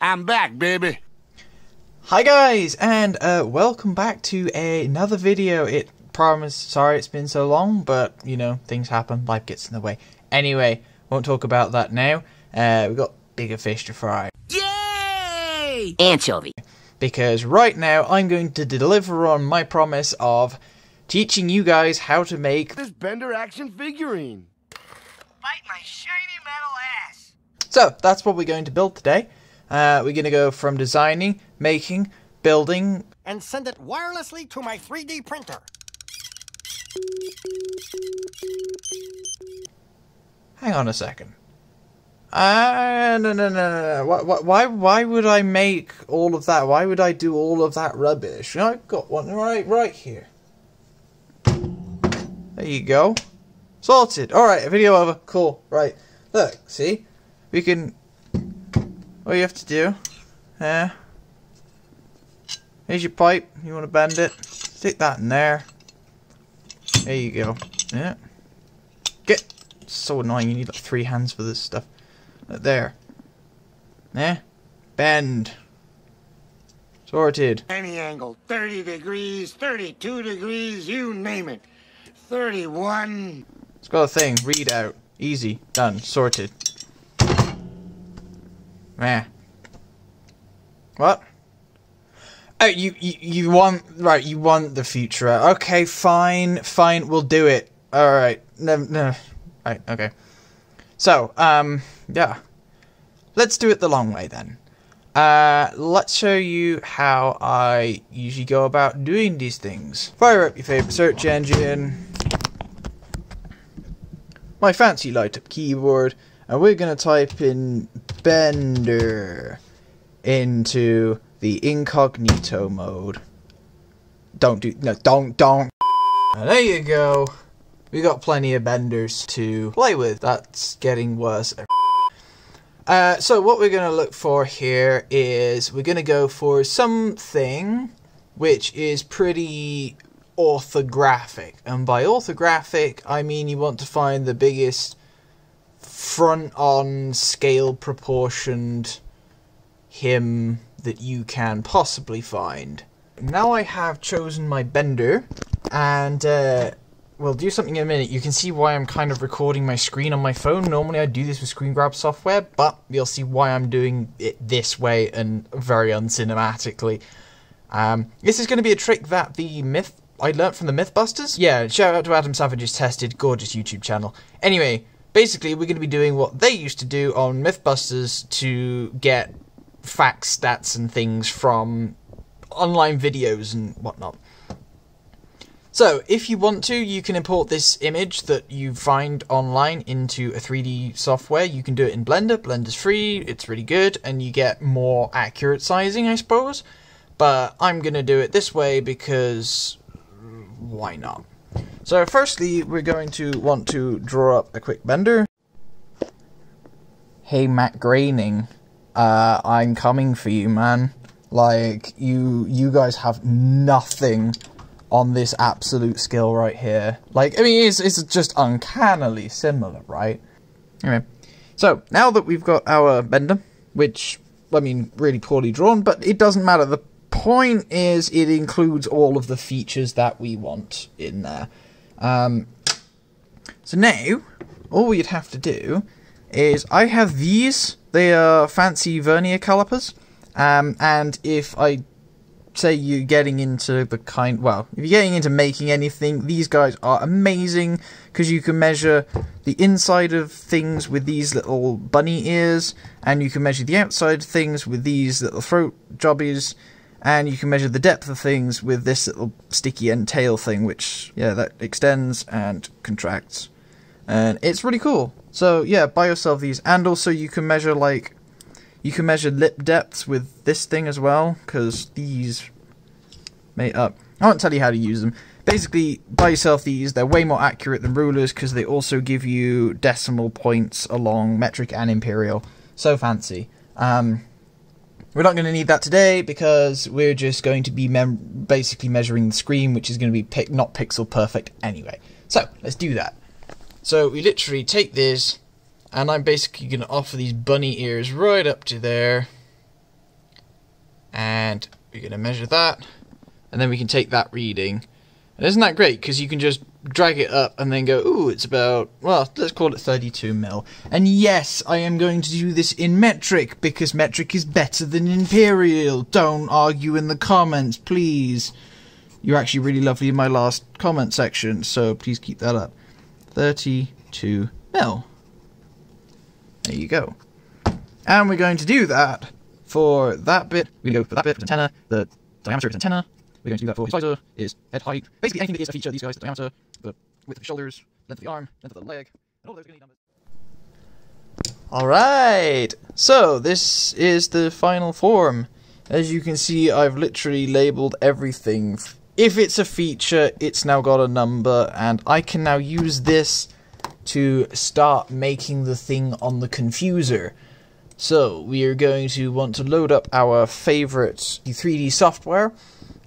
I'm back, baby. Hi guys, and welcome back to another video. Sorry it's been so long, but you know, things happen, life gets in the way. Anyway, won't talk about that now. We've got bigger fish to fry. Yay! Anchovy. Because right now I'm going to deliver on my promise of teaching you guys how to make this Bender action figurine. Bite my shiny metal ass. So that's what we're going to build today. We're going to go from designing, making, building, and send it wirelessly to my 3D printer. Hang on a second. No. Why would I make all of that? Why would I do all of that rubbish? I've got one right here. There you go. Sorted. Alright, video over. Cool. Right. Look, see? We can... All you have to do... Here's your pipe. You want to bend it? Stick that in there. There you go. Yeah. Get... So annoying. You need like 3 hands for this stuff. There. Bend. Sorted. Any angle. 30 degrees, 32 degrees, you name it. 31. It's got a thing. Read out. Easy. Done. Sorted. What? Oh, you want... Right, you want the Futurama. Okay, fine, we'll do it. Alright. No. Right, okay. So, yeah. Let's do it the long way then. Let's show you how I usually go about doing these things. Fire up your favorite search engine. My fancy light-up keyboard. And we're gonna type in Bender into the incognito mode. Don't. And there you go. We got plenty of benders to play with. That's getting worse. So what we're going to look for here is we're going to go for something which is pretty orthographic. And by orthographic, I mean you want to find the biggest front-on scale proportioned him that you can possibly find. Now I have chosen my bender, and we'll do something in a minute. You can see why I'm kind of recording my screen on my phone. Normally I do this with screen grab software, but you'll see why I'm doing it this way and very uncinematically. This is going to be a trick that I learnt from the Mythbusters. Yeah, shout out to Adam Savage's Tested, gorgeous YouTube channel. Anyway, basically we're going to be doing what they used to do on Mythbusters to get facts, stats and things from online videos and whatnot. So, if you want to, you can import this image that you find online into a 3D software. You can do it in Blender. Blender's free, it's really good, and you get more accurate sizing, I suppose. But I'm going to do it this way because why not? So, firstly, we're going to want to draw up a quick bender. Hey, Matt Groening, I'm coming for you, man. Like, you guys have nothing on this absolute skill right here. Like, I mean, it's just uncannily similar, right? Anyway, so now that we've got our bender, which, I mean, really poorly drawn, but it doesn't matter. The point is it includes all of the features that we want in there. So now, all we'd have to do is, I have these. They are fancy vernier calipers. And if I say you're getting into the if you're getting into making anything, these guys are amazing because you can measure the inside of things with these little bunny ears, and you can measure the outside of things with these little throat jobbies, and you can measure the depth of things with this little sticky end tail thing, which, yeah, that extends and contracts. And it's really cool. So, yeah, buy yourself these. And also you can measure, like, you can measure lip depths with this thing as well, because these made up. I won't tell you how to use them. Basically, buy yourself these. They're way more accurate than rulers, because they also give you decimal points along metric and imperial. So fancy. We're not going to need that today, because we're just going to be basically measuring the screen, which is going to be not pixel perfect anyway. So, let's do that. So, we literally take this, and I'm basically going to offer these bunny ears right up to there. and we're going to measure that, and then we can take that reading. And isn't that great? Because you can just drag it up and then go, ooh, it's about, well, let's call it 32 mil. And yes, I am going to do this in metric, because metric is better than imperial. Don't argue in the comments, please. You're actually really lovely in my last comment section, so please keep that up. 32 mil. There you go. And we're going to do that for that bit. We're going to go for that bit for the antenna, the diameter of his antenna. We're going to do that for his visor, his head height. Basically anything that is a feature of these guys, the diameter, the width of the shoulders, length of the arm, length of the leg, and all those are going to need numbers. Alright, so this is the final form. As you can see, I've literally labelled everything. If it's a feature, it's now got a number, and I can now use this to start making the thing on the confuser. So, we are going to want to load up our favourite 3D software,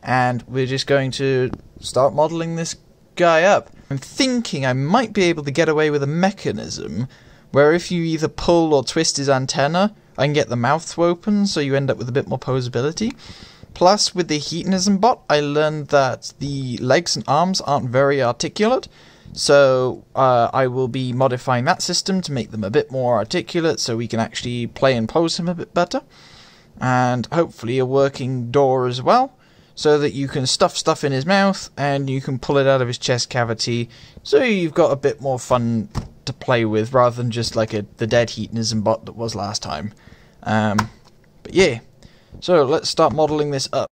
and we're just going to start modelling this guy up. I'm thinking I might be able to get away with a mechanism where if you either pull or twist his antenna, I can get the mouth to open, so you end up with a bit more posability. Plus, with the hedonism bot, I learned that the legs and arms aren't very articulate, so I will be modifying that system to make them a bit more articulate so we can actually play and pose him a bit better. And hopefully a working door as well, so that you can stuff stuff in his mouth and you can pull it out of his chest cavity, so you've got a bit more fun to play with rather than just like the dead hedonism bot that was last time. But yeah, so let's start modelling this up.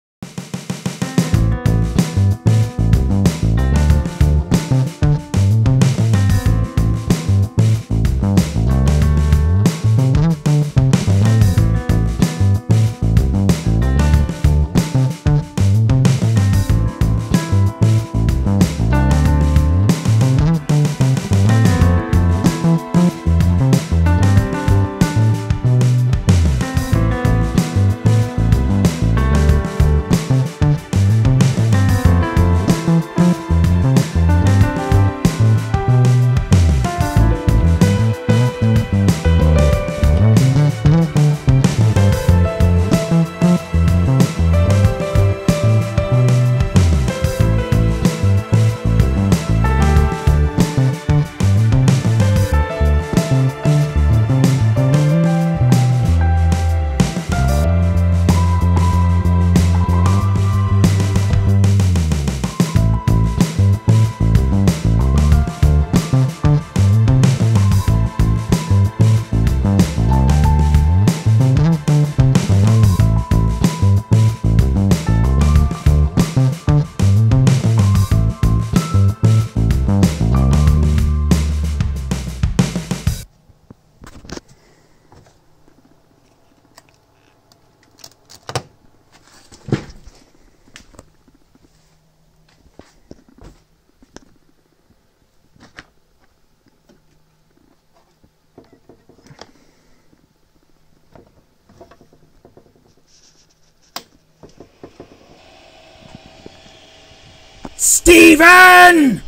Steven!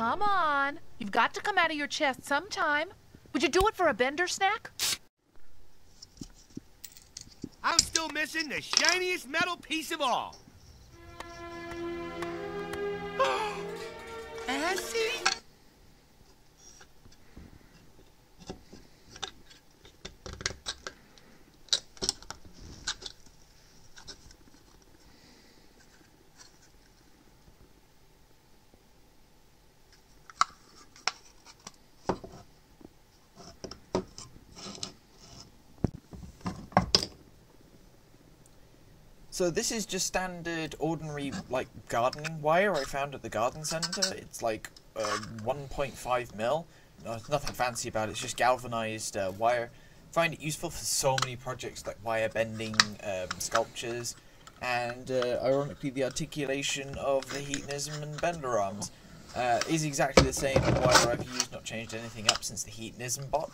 Come on. You've got to come out of your chest sometime. Would you do it for a bender snack? I'm still missing the shiniest metal piece of all. Acid? So this is just standard, ordinary, like, gardening wire I found at the garden centre. It's like 1.5 mil. No, there's nothing fancy about it. It's just galvanized wire. Find it useful for so many projects like wire bending, sculptures, and ironically the articulation of the hedonism and bender arms is exactly the same wire I've used, not changed anything up since the hedonism bot.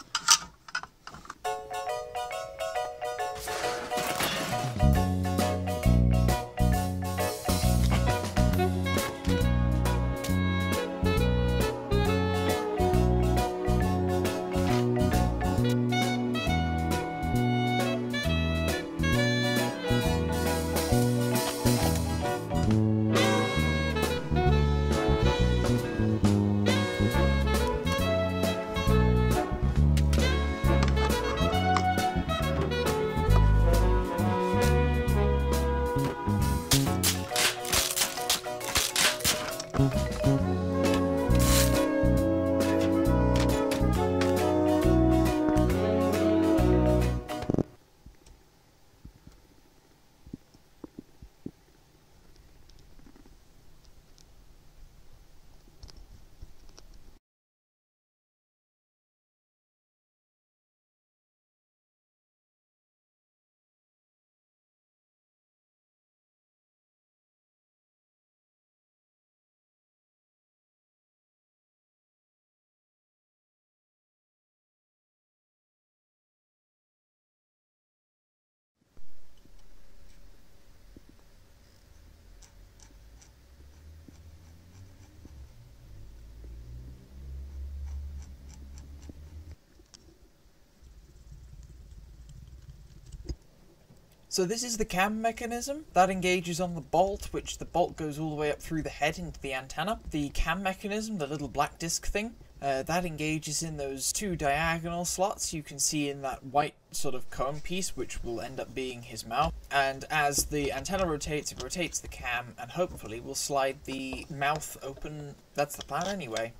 So this is the cam mechanism. That engages on the bolt, which the bolt goes all the way up through the head into the antenna. The cam mechanism, the little black disc thing, that engages in those two diagonal slots you can see in that white sort of cone piece, which will end up being his mouth. And as the antenna rotates, it rotates the cam, and hopefully will slide the mouth open. That's the plan anyway.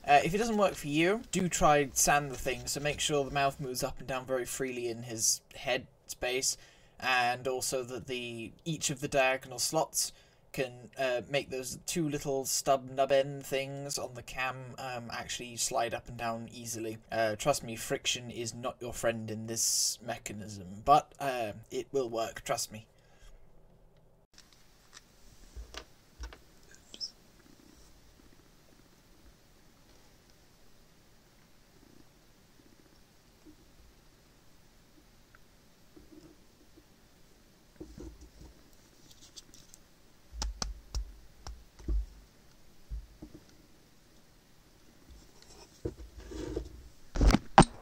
If it doesn't work for you, do try sand the thing, so make sure the mouth moves up and down very freely in his head space, and also that each of the diagonal slots can make those two little stub nub end things on the cam actually slide up and down easily. Trust me, friction is not your friend in this mechanism, but it will work, trust me.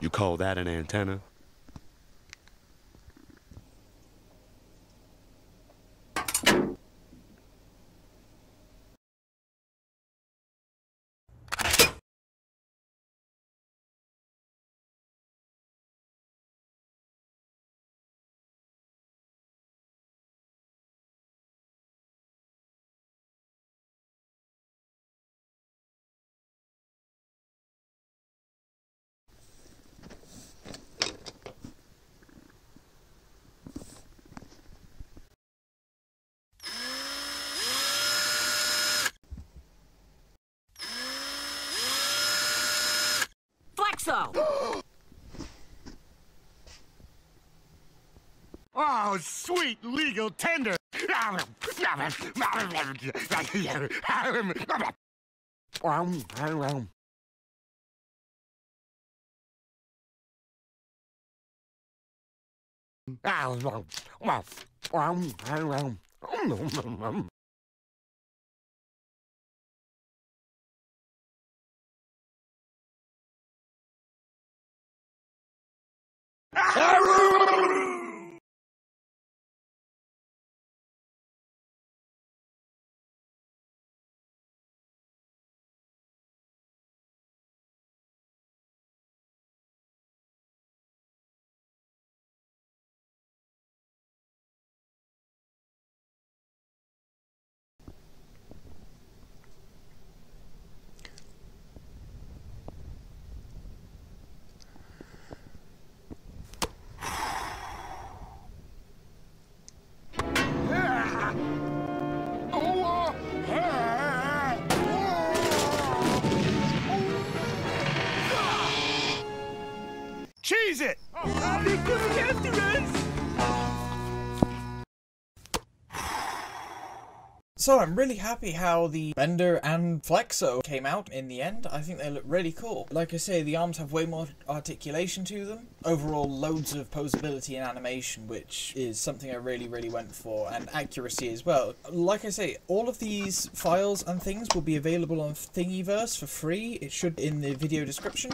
You call that an antenna? Oh, sweet legal tender. Cheese it! They're coming after us! So I'm really happy how the Bender and Flexo came out in the end. I think they look really cool. Like I say, the arms have way more articulation to them. Overall, loads of posability and animation, which is something I really went for, and accuracy as well. Like I say, all of these files and things will be available on Thingiverse for free. It should in the video description.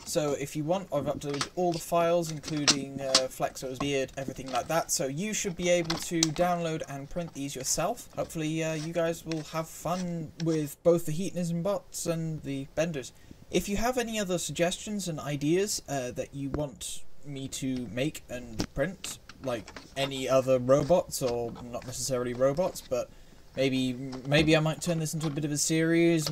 So if you want, I've uploaded all the files, including Flexo's beard, everything like that. So you should be able to download and print these yourself. Hopefully you guys will have fun with both the Heatoners and bots and the Benders. If you have any other suggestions and ideas that you want me to make and print, like any other robots, or not necessarily robots, but maybe I might turn this into a bit of a series.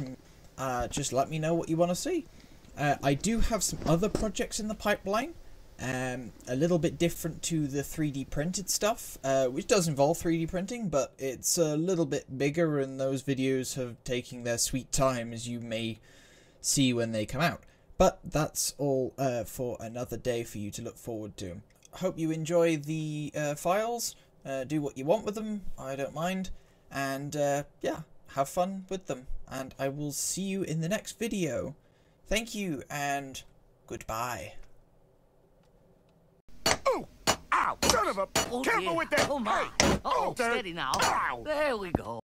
Just let me know what you want to see. I do have some other projects in the pipeline, a little bit different to the 3D printed stuff, which does involve 3D printing, but it's a little bit bigger, and those videos have taken their sweet time, as you may see when they come out. But that's all for another day for you to look forward to. Hope you enjoy the files, do what you want with them, I don't mind, and yeah, have fun with them, and I will see you in the next video. Thank you, and goodbye. Oh! Ow! Son of a... Oh, Careful dear. with that! Oh, my. Hey. Oh, there. steady now. Ow! There we go.